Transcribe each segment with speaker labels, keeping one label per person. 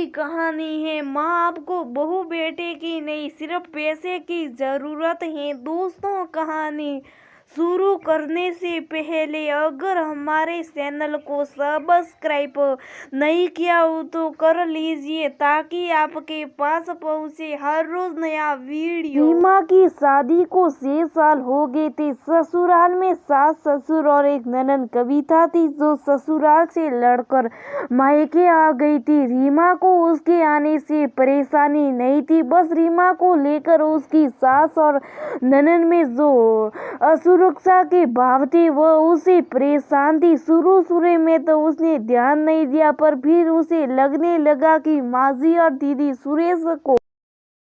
Speaker 1: की कहानी है। माँ आपको बहू बेटे की नहीं, सिर्फ पैसे की जरूरत है। दोस्तों, कहानी शुरू करने से पहले अगर हमारे चैनल को सब्सक्राइब नहीं किया हो तो कर लीजिए, ताकि आपके पास पहुंचे हर रोज नया वीडियो। रीमा की शादी को 6 साल हो गए थे। ससुराल में सास ससुर और एक ननद कविता थी, जो ससुराल से लड़कर मायके आ गई थी। रीमा को उसके आने से परेशानी नहीं थी, बस रीमा को लेकर उसकी सास और ननद में जो असुरक्षा के भाव थे वह उसे परेशान थी। शुरू में तो उसने ध्यान नहीं दिया, पर फिर उसे लगने लगा कि माजी और दीदी सुरेश को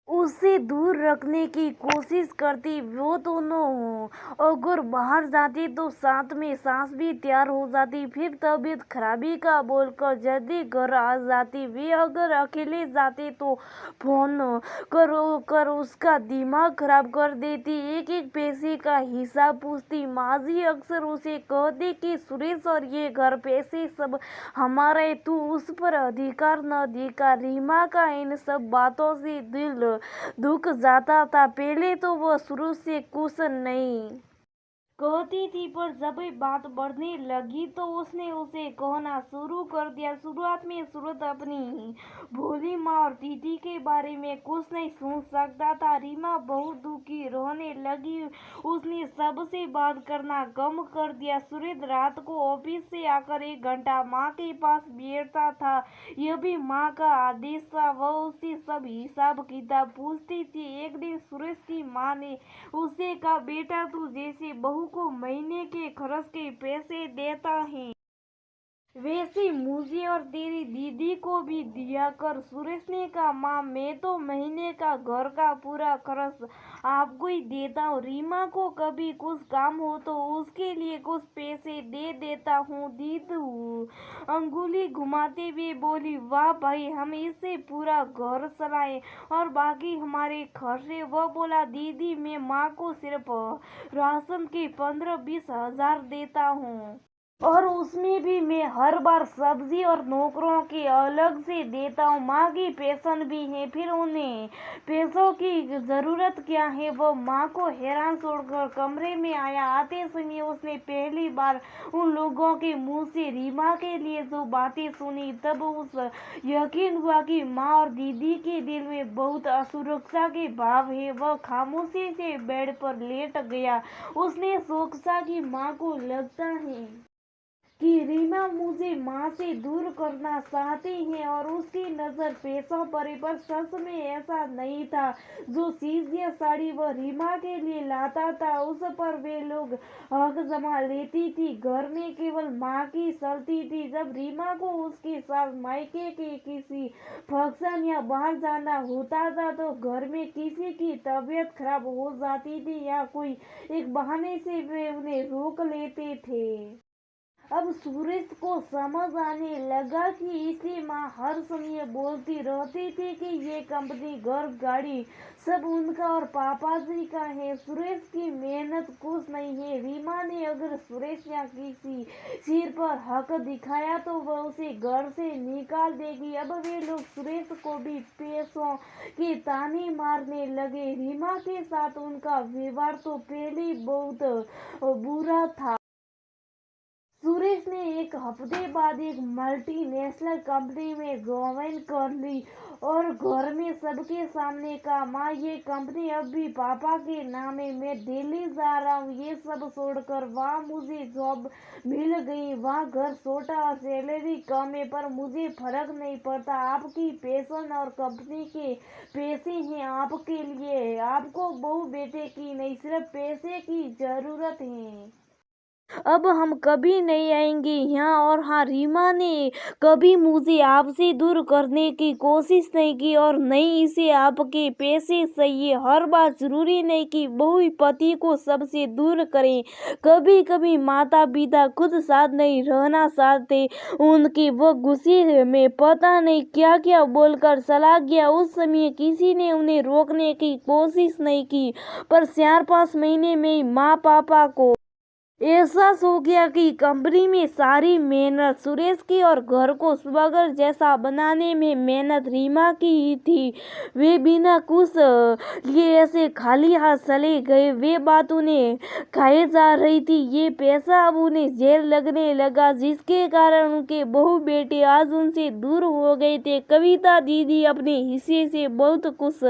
Speaker 1: उससे दूर रखने की कोशिश करती। वो दोनों अगर बाहर जाते तो साथ में सास भी तैयार हो जाती, फिर तबीयत खराबी का बोलकर जल्दी घर आ जाती। वे अगर अकेले जाते तो फोन कर उसका दिमाग खराब कर देती, एक एक पैसे का हिसाब पूछती। माजी अक्सर उसे कहती कि सुरेश और ये घर पैसे सब हमारे, तू उस पर अधिकार न दिखा। रीमा का इन सब बातों से दिल दुख जाता था। पहले तो वह शुरू से कुछ नहीं कहती थी, पर जब बात बढ़ने लगी तो उसने उसे कहना शुरू कर दिया। शुरुआत में सूरत अपनी भोली माँ और दीदी के बारे में कुछ नहीं सुन सकता था। रीमा बहुत दुखी रोने लगी। उसने सबसे बात करना कम कर दिया। सूरत रात को ऑफिस से आकर 1 घंटा माँ के पास बैठता था। यह भी माँ का आदेश था। वह उससे सब हिसाब किताब पूछती थी। एक दिन सुरेश की माँ ने उसे कहा, बेटा तू जैसे बहू को महीने के खर्च के पैसे देता है, वैसे मुझे और तेरी दीदी को भी दिया कर। सुरेश ने कहा, माँ मैं तो महीने का घर का पूरा खर्च आपको ही देता हूँ। रीमा को कभी कुछ काम हो तो उसके लिए कुछ पैसे दे देता हूँ। दीदू अंगुली घुमाते हुए बोली, वाह भाई, हम इससे पूरा घर चलाए और बाकी हमारे खर्चे। वह बोला, दीदी मैं माँ को सिर्फ राशन के 15-20 हजार देता हूँ, और उसमें भी मैं हर बार सब्जी और नौकरों के अलग से देता हूँ। माँ की पेंशन भी है, फिर उन्हें पैसों की जरूरत क्या है। वो माँ को हैरान छोड़कर कमरे में आया। आते समय उसने पहली बार उन लोगों के मुंह से रीमा के लिए जो बातें सुनी, तब उस यकीन हुआ कि माँ और दीदी के दिल में बहुत असुरक्षा के भाव है। वह खामोशी से बेड पर लेट गया। उसने सोचा कि माँ को लगता है कि रीमा मुझे माँ से दूर करना चाहती है और उसकी नजर पैसों पर ही, पर सच में ऐसा नहीं था। जो चीज या साड़ी वह रीमा के लिए लाता था, उस पर वे लोग हक जमा लेती थी। घर में केवल माँ की चलती थी। जब रीमा को उसके साथ मायके के किसी फंक्शन या बाहर जाना होता था तो घर में किसी की तबीयत खराब हो जाती थी या कोई एक बहाने से वे उन्हें रोक लेते थे। अब सूरज को समझ आने लगा कि इसी माँ हर समय बोलती रहती थी कि ये कंपनी घर गाड़ी सब उनका और पापा जी का है, सुरेश की मेहनत कुछ नहीं है। रीमा ने अगर सुरेश या किसी सिर पर हक दिखाया तो वह उसे घर से निकाल देगी। अब वे लोग सुरेश को भी पैसों के ताने मारने लगे। रीमा के साथ उनका व्यवहार तो पहले बहुत बुरा था। सुरेश ने 1 हफ्ते बाद एक मल्टीनेशनल कंपनी में ज्वाइन कर ली और घर में सबके सामने कहा, माँ ये कंपनी अब भी पापा के नाम है, मैं दिल्ली जा रहा हूँ। ये सब छोड़कर वहाँ मुझे जॉब मिल गई। वहाँ घर छोटा और सैलरी कम है, पर मुझे फर्क नहीं पड़ता। आपकी पेंशन और कंपनी के पैसे हैं आपके लिए। आपको बहू बेटे की नहीं, सिर्फ पैसे की जरूरत है। अब हम कभी नहीं आएंगे यहाँ। और हाँ, रीमा ने कभी मुझे आपसे दूर करने की कोशिश नहीं की और नहीं इसे आपके पैसे चाहिए। हर बार जरूरी नहीं कि बहू पति को सबसे दूर करें। कभी कभी माता पिता खुद साथ नहीं रहना चाहते उनके, वो गुस्से में पता नहीं क्या क्या बोलकर चला गया। उस समय किसी ने उन्हें रोकने की कोशिश नहीं की, पर 4-5 महीने में माँ पापा को एहसास हो गया कि कंपनी में सारी मेहनत सुरेश की और घर को स्वर्ग जैसा बनाने में मेहनत रीमा की ही थी। वे बिना कुछ लिए ऐसे खाली हाथ चले गए। वे बात उन्हें खाए जा रही थी। ये पैसा अब उन्हें जेल लगने लगा, जिसके कारण उनके बहू बेटे आज उनसे दूर हो गए थे। कविता दीदी अपने हिस्से से बहुत कुछ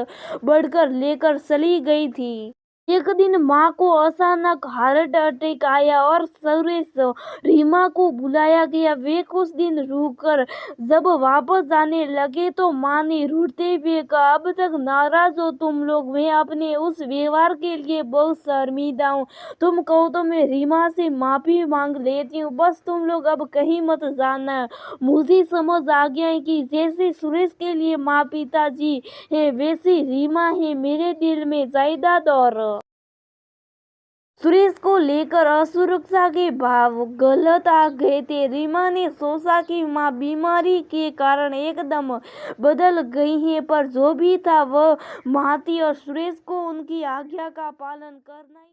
Speaker 1: बढ़कर लेकर चली गई थी। एक दिन माँ को अचानक हार्ट अटैक आया और सुरेश रीमा को बुलाया गया। वे कुछ दिन रुककर जब वापस जाने लगे तो माँ ने रूठते हुए कहा, अब तक नाराज हो तुम लोग। मैं अपने उस व्यवहार के लिए बहुत शर्मिंदा हूँ। तुम कहो तो मैं रीमा से माफी मांग लेती हूँ। बस तुम लोग अब कहीं मत जाना। मुझे समझ आ गया है कि जैसे सुरेश के लिए माँ पिताजी है, वैसी रीमा है मेरे दिल में जायदाद। और सुरेश को लेकर असुरक्षा के भाव गलत आ गए थे। रीमा ने सोचा कि माँ बीमारी के कारण एकदम बदल गई है, पर जो भी था वह माँ थी और सुरेश को उनकी आज्ञा का पालन करना ही